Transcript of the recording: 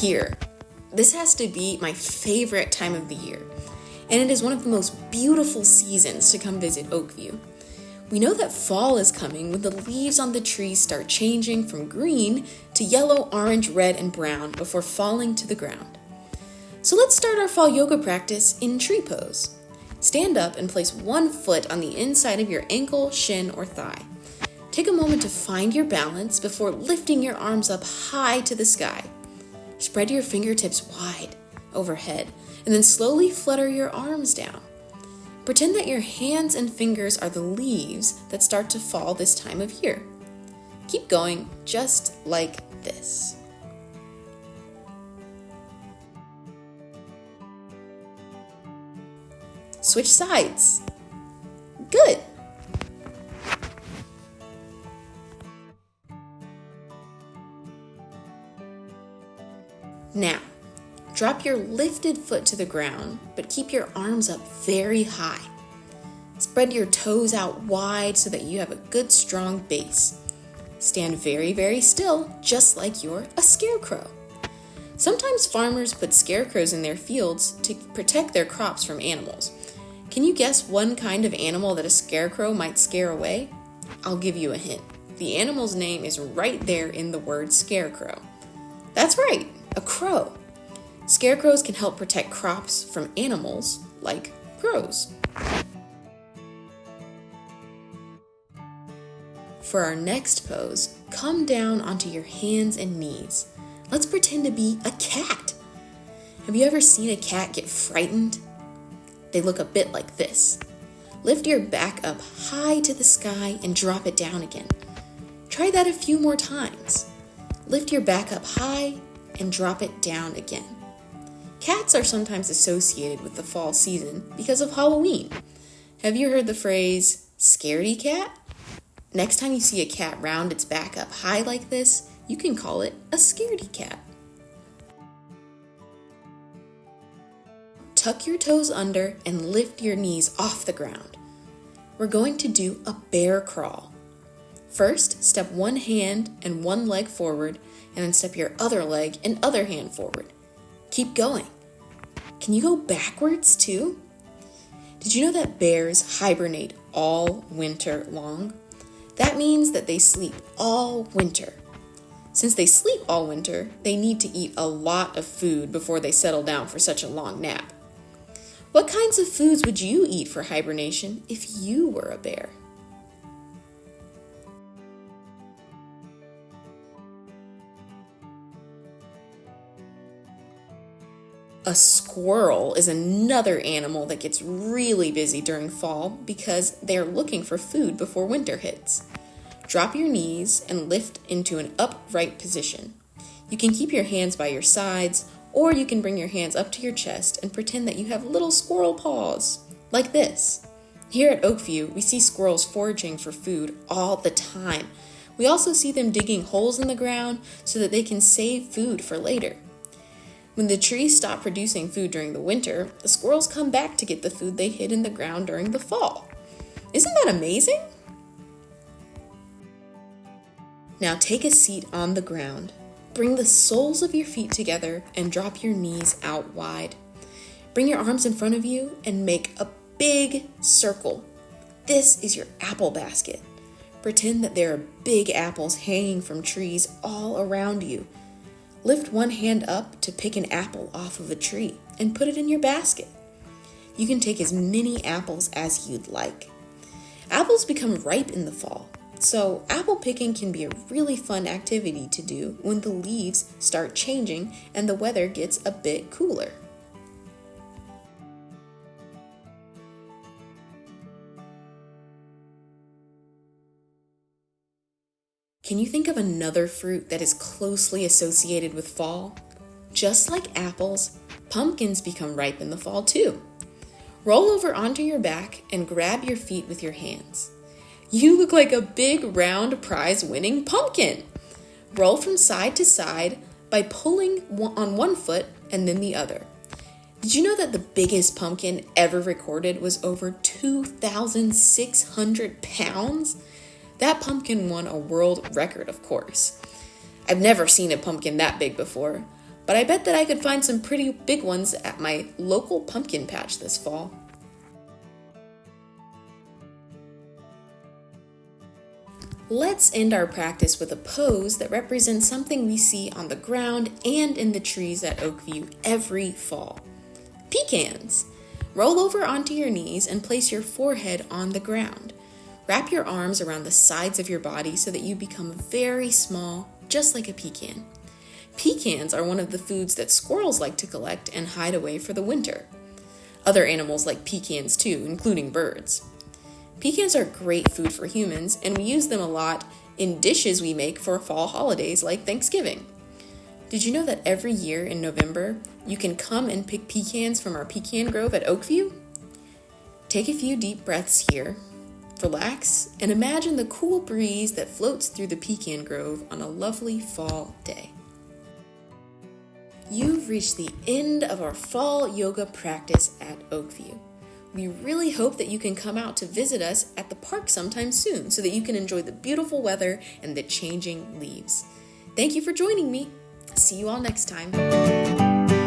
here. This has to be my favorite time of the year, and it is one of the most beautiful seasons to come visit Oakview. We know that fall is coming when the leaves on the trees start changing from green to yellow, orange, red, and brown before falling to the ground. So let's start our fall yoga practice in tree pose. Stand up and place one foot on the inside of your ankle, shin, or thigh. Take a moment to find your balance before lifting your arms up high to the sky. Spread your fingertips wide overhead and then slowly flutter your arms down. Pretend that your hands and fingers are the leaves that start to fall this time of year. Keep going just like this. Switch sides. Good. Now, drop your lifted foot to the ground, but keep your arms up very high. Spread your toes out wide so that you have a good strong base. Stand very, very still, just like you're a scarecrow. Sometimes farmers put scarecrows in their fields to protect their crops from animals. Can you guess one kind of animal that a scarecrow might scare away? I'll give you a hint. The animal's name is right there in the word scarecrow. That's right, a crow. Scarecrows can help protect crops from animals like crows. For our next pose, come down onto your hands and knees. Let's pretend to be a cat. Have you ever seen a cat get frightened? They look a bit like this. Lift your back up high to the sky and drop it down again. Try that a few more times. Lift your back up high and drop it down again. Cats are sometimes associated with the fall season because of Halloween. Have you heard the phrase, scaredy cat? Next time you see a cat round its back up high like this, you can call it a scaredy cat. Tuck your toes under and lift your knees off the ground. We're going to do a bear crawl. First, step one hand and one leg forward, and then step your other leg and other hand forward. Keep going. Can you go backwards too? Did you know that bears hibernate all winter long? That means that they sleep all winter. Since they sleep all winter, they need to eat a lot of food before they settle down for such a long nap. What kinds of foods would you eat for hibernation if you were a bear? A squirrel is another animal that gets really busy during fall because they're looking for food before winter hits. Drop your knees and lift into an upright position. You can keep your hands by your sides, or you can bring your hands up to your chest and pretend that you have little squirrel paws, like this. Here at Oakview, we see squirrels foraging for food all the time. We also see them digging holes in the ground so that they can save food for later. When the trees stop producing food during the winter, the squirrels come back to get the food they hid in the ground during the fall. Isn't that amazing? Now take a seat on the ground. Bring the soles of your feet together and drop your knees out wide. Bring your arms in front of you and make a big circle. This is your apple basket. Pretend that there are big apples hanging from trees all around you. Lift one hand up to pick an apple off of a tree and put it in your basket. You can take as many apples as you'd like. Apples become ripe in the fall, so apple picking can be a really fun activity to do when the leaves start changing and the weather gets a bit cooler. Can you think of another fruit that is closely associated with fall? Just like apples, pumpkins become ripe in the fall too. Roll over onto your back and grab your feet with your hands. You look like a big round prize-winning pumpkin. Roll from side to side by pulling on one foot and then the other. Did you know that the biggest pumpkin ever recorded was over 2,600 pounds? That pumpkin won a world record, of course. I've never seen a pumpkin that big before, but I bet that I could find some pretty big ones at my local pumpkin patch this fall. Let's end our practice with a pose that represents something we see on the ground and in the trees at Oakview every fall. Pecans! Roll over onto your knees and place your forehead on the ground. Wrap your arms around the sides of your body so that you become very small, just like a pecan. Pecans are one of the foods that squirrels like to collect and hide away for the winter. Other animals like pecans too, including birds. Pecans are great food for humans, and we use them a lot in dishes we make for fall holidays like Thanksgiving. Did you know that every year in November, you can come and pick pecans from our pecan grove at Oakview? Take a few deep breaths here, relax, and imagine the cool breeze that floats through the pecan grove on a lovely fall day. You've reached the end of our fall yoga practice at Oakview. We really hope that you can come out to visit us at the park sometime soon so that you can enjoy the beautiful weather and the changing leaves. Thank you for joining me. See you all next time.